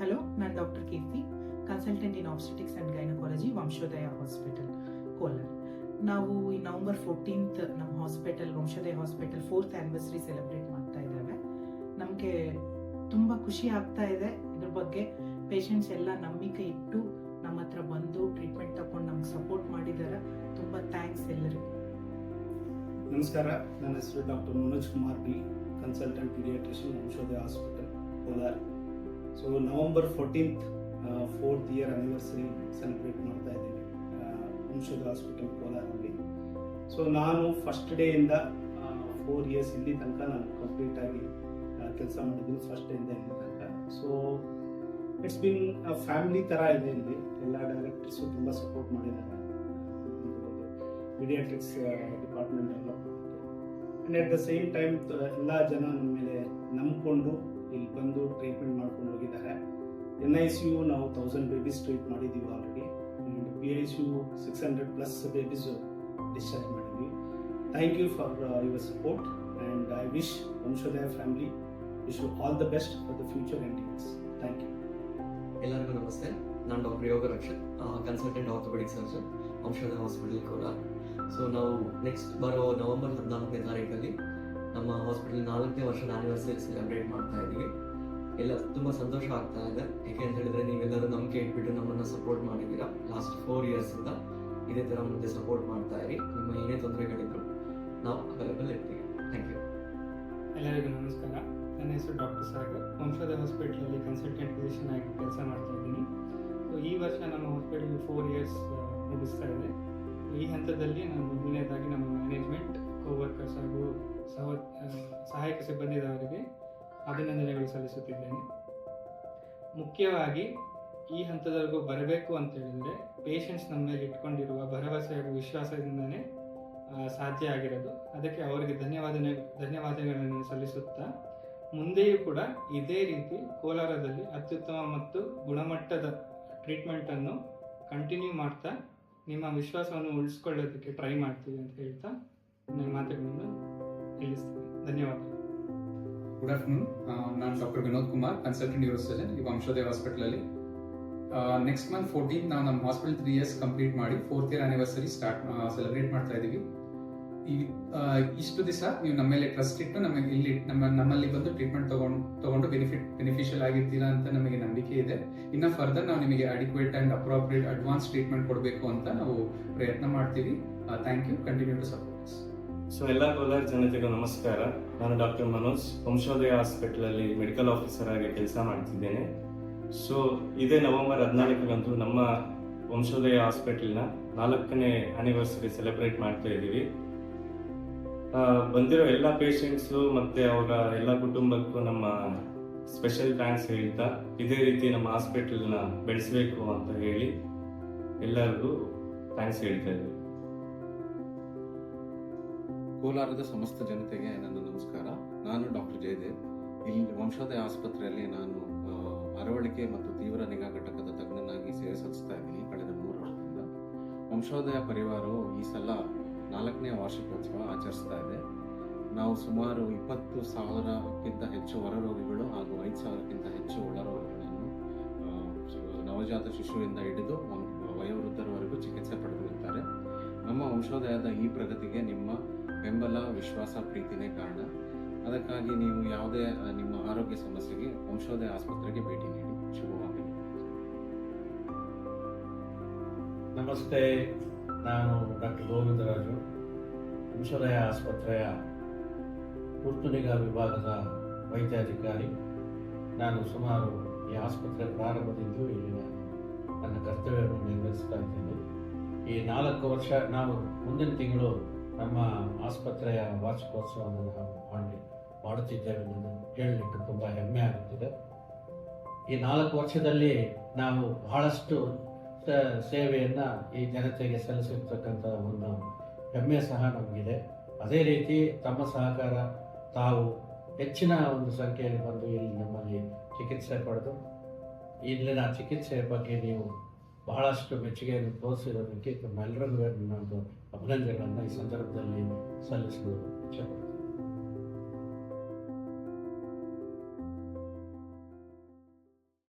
Hello, ನಾನು doctor Keerthi, consultant in obstetrics and gynaecology, Vamshodaya hospital, Kolar. ನಾವು ಈ ನವೆಂಬರ್ 14th ನಮ್ಮ hospital, Vamshodaya hospital 4th anniversary celebrate ಮಾಡ್ತಾ ಇದ್ದೇವೆ. ನಮಗೆ ತುಂಬ ಖುಷಿ ಆಗ್ತಾ ಇದೆ. ಇದ್ರ ಬಗ್ಗೆ ಪೇಷಂಟ್ಸ್ ಎಲ್ಲ ನಂಬಿಕೆ ಇಟ್ಟು ನಮ್ಮ ಹತ್ರ ಬಂದು ಟ್ರೀಟ್ಮೆಂಟ್ ತಗೊಂಡು ನಮ್ಗೆ ಸಪೋರ್ಟ್ ಮಾಡಿದ್ದಾರೆ. ತುಂಬ ಥ್ಯಾಂಕ್ಸ್ ಎಲ್ಲರಿಗೂ. ನಮಸ್ಕಾರ, ನನ್ನ ಹೆಸರು doctor Manoj Kumar B, consultant paediatrician, Vamshodaya hospital, Kolar. So November 14th 4th year anniversary celebrate ಮಾಡ್ತಾ ಇದ್ದೀವಿ ವಂಶೋದಯ ಹಾಸ್ಪಿಟಲ್ ಕೋಲಾರಲ್ಲಿ. ಸೊ ನಾನು ಫಸ್ಟ್ ಡೇಯಿಂದ 4 years ಇಲ್ಲಿ ತನಕ ನಾನು ಕಂಪ್ಲೀಟಾಗಿ ಕೆಲಸ ಮಾಡಿದ್ದೀನಿ, ಫಸ್ಟ್ ಡೇಯಿಂದ ಇಲ್ಲಿ ತನಕ. ಸೊ ಇಟ್ಸ್ ಬಿನ್ ಫ್ಯಾಮಿಲಿ ಥರ ಇದೆ. ಇಲ್ಲಿ ಎಲ್ಲ ಡೈರೆಕ್ಟರ್ಸು ತುಂಬ ಸಪೋರ್ಟ್ ಮಾಡಿದ್ದಾರೆ ಪೀಡಿಯಾಟ್ರಿಕ್ಸ್ ಡಿಪಾರ್ಟ್ಮೆಂಟ್ ಡೆವಲಪ್ ಮಾಡೋಕ್ಕೆ. And at the same time ಎಲ್ಲ ಜನ ನಮ್ಮ ಮೇಲೆ ನಂಬಿಕೊಂಡು ಇಲ್ಲಿ ಬಂದು ಟ್ರೀಟ್ಮೆಂಟ್ ಮಾಡ್ಕೊಂಡು ಹೋಗಿದ್ದಾರೆ. NICU ನಾವು 1000 ಬೇಬೀಸ್ ಟ್ರೀಟ್ ಮಾಡಿದ್ದೀವಿ already. And PICU 600+ babies discharge ಮಾಡಿದ್ವಿ. Thank you for your support and I wish Vamshodaya family wish you all the best for the future endings. Thank you. ಎಲ್ಲರಿಗೂ ನಮಸ್ತೆ. ನಾನು doctor Yoga Rakshak, consultant orthopaedic surgeon, Vamshodaya hospital Kolar. So ನಾವು next ಬರೋ November 14ನೇ ತಾರೀಕಲ್ಲಿ ನಮ್ಮ hospital 4ನೇ ವರ್ಷದ ಆನಿವರ್ಸರಿ ಸೆಲೆಬ್ರೇಟ್ ಮಾಡ್ತಾ ಇದ್ದೀವಿ. ಎಲ್ಲ ತುಂಬ ಸಂತೋಷ ಆಗ್ತಾ ಇದೆ. ಯಾಕೆ ಅಂತ ಹೇಳಿದ್ರೆ ನೀವೆಲ್ಲರೂ ನಂಬಿಕೆ ಇಟ್ಬಿಟ್ಟು ನಮ್ಮನ್ನು ಸಪೋರ್ಟ್ ಮಾಡಿದ್ದೀರಾ. ಲಾಸ್ಟ್ 4 years ಇಂದ ಇದೇ ಥರ ಮುಂದೆ ಸಪೋರ್ಟ್ ಮಾಡ್ತಾ ಇರಿ. ನಿಮ್ಮ ಏನೇ ತೊಂದರೆಗಳಿದ್ರು ನಾವು ಅವೈಲೇಬಲ್ ಇರ್ತೀವಿ. Thank you. ಎಲ್ಲರಿಗೂ ನಮಸ್ಕಾರ. ನನ್ನ ಹೆಸರು ಡಾಕ್ಟರ್ ಸಾಗರ್, ವಂಶೋದಯ ಹಾಸ್ಪಿಟಲಲ್ಲಿ ಕನ್ಸಲ್ಟೆಂಟ್ ಫಿಸಿಷಿಯನ್ ಆಗಿ ಕೆಲಸ ಮಾಡ್ತಾ ಇದ್ದೀನಿ. ಸೊ ಈ ವರ್ಷ ನಮ್ಮ ಹಾಸ್ಪಿಟಲ್ 4 years ಮುಗಿಸ್ತಾ ಇದೆ. ಈ ಹಂತದಲ್ಲಿ ನಾನು ಮೊದಲನೇದಾಗಿ ನಮ್ಮ ಮ್ಯಾನೇಜ್ಮೆಂಟ್, ಕೋವರ್ಕರ್ಸ್ ಹಾಗೂ ಸಹಾಯಕ ಸಿಬ್ಬಂದಿದವರಿಗೆ ಅಭಿನಂದನೆಗಳು ಸಲ್ಲಿಸುತ್ತಿದ್ದೇನೆ. ಮುಖ್ಯವಾಗಿ ಈ ಹಂತದವರೆಗೂ ಬರಬೇಕು ಅಂತ ಹೇಳಿದರೆ ಪೇಷಂಟ್ಸ್ ನಮ್ಮ ಮೇಲೆ ಇಟ್ಕೊಂಡಿರುವ ಭರವಸೆ ಹಾಗೂ ವಿಶ್ವಾಸದಿಂದನೇ ಸಾಧ್ಯ ಆಗಿರೋದು. ಅದಕ್ಕೆ ಅವರಿಗೆ ಧನ್ಯವಾದಗಳನ್ನು ಸಲ್ಲಿಸುತ್ತಾ ಮುಂದೆಯೂ ಕೂಡ ಇದೇ ರೀತಿ ಕೋಲಾರದಲ್ಲಿ ಅತ್ಯುತ್ತಮ ಮತ್ತು ಗುಣಮಟ್ಟದ ಟ್ರೀಟ್ಮೆಂಟನ್ನು ಕಂಟಿನ್ಯೂ ಮಾಡ್ತಾ ನಿಮ್ಮ ವಿಶ್ವಾಸವನ್ನು ಉಳಿಸ್ಕೊಳ್ಳೋದಕ್ಕೆ ಟ್ರೈ ಮಾಡ್ತೀವಿ ಅಂತ ಹೇಳ್ತಾ ನನ್ನ ಮಾತುಗಳನ್ನು ನಿಲ್ಲಿಸ್ತೀನಿ. ಧನ್ಯವಾದ. Good afternoon. ನಾನು doctor Vinod Kumar, consultant neurosurgeon ಈ ವಂಶೋದಯ ಹಾಸ್ಪಿಟಲಲ್ಲಿ. ನೆಕ್ಸ್ಟ್ ಮಂತ್ 14th ನಾವು ನಮ್ಮ ಹಾಸ್ಪಿಟಲ್ 3 years ಕಂಪ್ಲೀಟ್ ಮಾಡಿ 4th year ಆನಿವರ್ಸರಿ ಸೆಲೆಬ್ರೇಟ್ ಮಾಡ್ತಾ ಇದ್ದೀವಿ. ಇಷ್ಟು ದಿವಸ ನೀವು ನಮ್ಮ ಮೇಲೆ ಟ್ರಸ್ಟ್ ಇಟ್ಟು ನಮ್ಮಲ್ಲಿ ಬಂದು ಟ್ರೀಟ್ಮೆಂಟ್ ತಗೊಂಡು ಬೆನಿಫಿಷಿಯಲ್ ಆಗಿರ್ತೀರಾ ಅಂತ ನಮಗೆ ನಂಬಿಕೆ ಇದೆ. ಇನ್ನು ಫರ್ದರ್ ನಾವು ನಿಮಗೆ adequate and appropriate advance treatment ಕೊಡಬೇಕು ಅಂತ ನಾವು ಪ್ರಯತ್ನ ಮಾಡ್ತೀವಿ. Thank you. Continue to support. So ಎಲ್ಲ ಕೋಲಾರ ಜನತೆಗೂ ನಮಸ್ಕಾರ. ನಾನು ಡಾಕ್ಟರ್ ಮನೋಜ್, ವಂಶೋದಯ ಹಾಸ್ಪಿಟಲಲ್ಲಿ ಮೆಡಿಕಲ್ ಆಫೀಸರ್ ಆಗಿ ಕೆಲಸ ಮಾಡ್ತಿದ್ದೇನೆ. ಸೊ ಇದೇ ನವೆಂಬರ್ 14ರಂದು ನಮ್ಮ ವಂಶೋದಯ ಹಾಸ್ಪಿಟಲ್ನ 4ನೇ ಆನಿವರ್ಸರಿ ಸೆಲೆಬ್ರೇಟ್ ಮಾಡ್ತಾ ಇದ್ದೀವಿ. ಬಂದಿರೋ ಎಲ್ಲ ಪೇಷಂಟ್ಸು ಮತ್ತು ಅವರ ಎಲ್ಲ ಕುಟುಂಬಕ್ಕೂ ನಮ್ಮ ಸ್ಪೆಷಲ್ ಥ್ಯಾಂಕ್ಸ್ ಹೇಳ್ತಾ ಇದೇ ರೀತಿ ನಮ್ಮ ಹಾಸ್ಪಿಟಲ್ನ ಬೆಳೆಸಬೇಕು ಅಂತ ಹೇಳಿ ಎಲ್ಲರಿಗೂ ಥ್ಯಾಂಕ್ಸ್ ಹೇಳ್ತಾ ಇದ್ದೀವಿ. ಕೋಲಾರದ ಸಮಸ್ತ ಜನತೆಗೆ ನನ್ನ ನಮಸ್ಕಾರ. ನಾನು ಡಾಕ್ಟರ್ ಜಯದೇವ್. ಇಲ್ಲಿ ವಂಶೋದಯ ಆಸ್ಪತ್ರೆಯಲ್ಲಿ ನಾನು ಅರವಳಿಕೆ ಮತ್ತು ತೀವ್ರ ನಿಗಾ ಘಟಕದ ತಜ್ಞನಾಗಿ ಸೇವೆ ಸಲ್ಲಿಸ್ತಾ ಇದ್ದೀನಿ ಕಳೆದ 3 ವರ್ಷದಿಂದ. ವಂಶೋದಯ ಪರಿವಾರವು ಈ ಸಲ 4ನೇ ವಾರ್ಷಿಕೋತ್ಸವ ಆಚರಿಸ್ತಾ ಇದೆ. ನಾವು ಸುಮಾರು 20,000ಕ್ಕಿಂತ ಹೆಚ್ಚು ಹೊರರೋಗಿಗಳು ಹಾಗೂ 5,000ಕ್ಕಿಂತ ಹೆಚ್ಚು ಒಳರೋಗಿಗಳನ್ನು ನವಜಾತ ಶಿಶುವಿಂದ ಹಿಡಿದು ವಯೋವೃದ್ಧರವರೆಗೂ ಚಿಕಿತ್ಸೆ ಪಡೆದಿರುತ್ತಾರೆ. ನಮ್ಮ ವಂಶೋದಯದ ಈ ಪ್ರಗತಿಗೆ ನಿಮ್ಮ ಬೆಂಬಲ, ವಿಶ್ವಾಸ, ಪ್ರೀತಿನೇ ಕಾರಣ. ಅದಕ್ಕಾಗಿ ನೀವು ಯಾವುದೇ ನಿಮ್ಮ ಆರೋಗ್ಯ ಸಮಸ್ಯೆಗೆ ವಂಶೋದಯ ಆಸ್ಪತ್ರೆಗೆ ಭೇಟಿ ನೀಡಿ. ಶುಭವಾಗಲಿ. ನಮಸ್ತೆ, ನಾನು ಡಾಕ್ಟರ್ ಗೋವಿಂದರಾಜು, ವಂಶೋದಯ ಆಸ್ಪತ್ರೆಯ ತುರ್ತು ನಿಗಾ ವಿಭಾಗದ ವೈದ್ಯಾಧಿಕಾರಿ. ನಾನು ಸುಮಾರು ಈ ಆಸ್ಪತ್ರೆ ಪ್ರಾರಂಭದಿಂದ ಇಲ್ಲಿ ನನ್ನ ಕರ್ತವ್ಯವನ್ನು ನಿರ್ವಹಿಸ್ತಾ ಇದ್ದೇನೆ. ಈ 4 ವರ್ಷ ನಾವು ಮುಂದಿನ ತಿಂಗಳು ನಮ್ಮ ಆಸ್ಪತ್ರೆಯ ವಾರ್ಷಿಕೋತ್ಸವವನ್ನು ನಾವು ಮಾಡುತ್ತಿದ್ದೇವೆ. ನಾನು ಹೇಳಲಿಕ್ಕೆ ತುಂಬ ಹೆಮ್ಮೆ ಆಗುತ್ತಿದೆ. ಈ 4 ವರ್ಷದಲ್ಲಿ ನಾವು ಬಹಳಷ್ಟು ಸೇವೆಯನ್ನು ಈ ಜನತೆಗೆ ಸಲ್ಲಿಸಿರ್ತಕ್ಕಂಥ ಒಂದು ಹೆಮ್ಮೆ ಸಹ ನಮಗಿದೆ. ಅದೇ ರೀತಿ ತಮ್ಮ ಸಹಕಾರ, ತಾವು ಹೆಚ್ಚಿನ ಒಂದು ಸಂಖ್ಯೆಯಲ್ಲಿ ಬಂದು ಇಲ್ಲಿ ನಮ್ಮಲ್ಲಿ ಚಿಕಿತ್ಸೆ ಪಡೆದು ಇಲ್ಲಿನ ಚಿಕಿತ್ಸೆಯ ಬಗ್ಗೆ ನೀವು ಬಹಳಷ್ಟು ಮೆಚ್ಚುಗೆಯನ್ನು ತೋರಿಸಿರೋದಕ್ಕೆ ತಮ್ಮೆಲ್ಲರಿಗೂ ನಾನು ಅಭಿನಂದನೆಗಳನ್ನು ಈ ಸಂದರ್ಭದಲ್ಲಿ ಸಲ್ಲಿಸಲು ಇಚ್ಛೆಪಡ್ತೀನಿ.